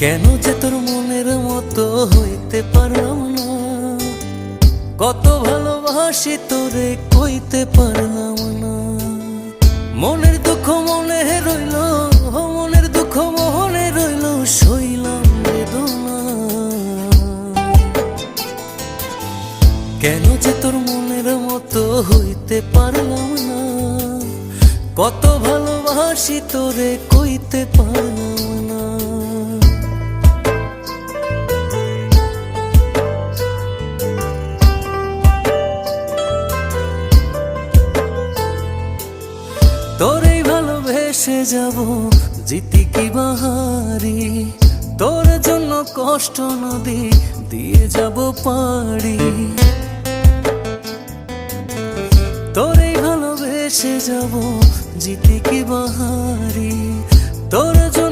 কেন যে তোর মনের মতো হইতে পারলাম না, কত ভালোবাসি তোরে কইতে পারলাম না। মনের দুঃখ মনে রইল, মনের দুঃখ মনে রইল, সইলাম বেদনা। কেন যে তোর মনের মতো হইতে পারলাম না, কত ভালোবাসি তোরে কইতে পারলাম না। তোরেই ভালোবেসে যাব জিতি কি বাহারি, তোর জন্য কষ্ট নদী দিয়ে যাব পাড়ি। তোরেই ভালোবেসে যাব জিতি কি বাহারি, তোর জন্য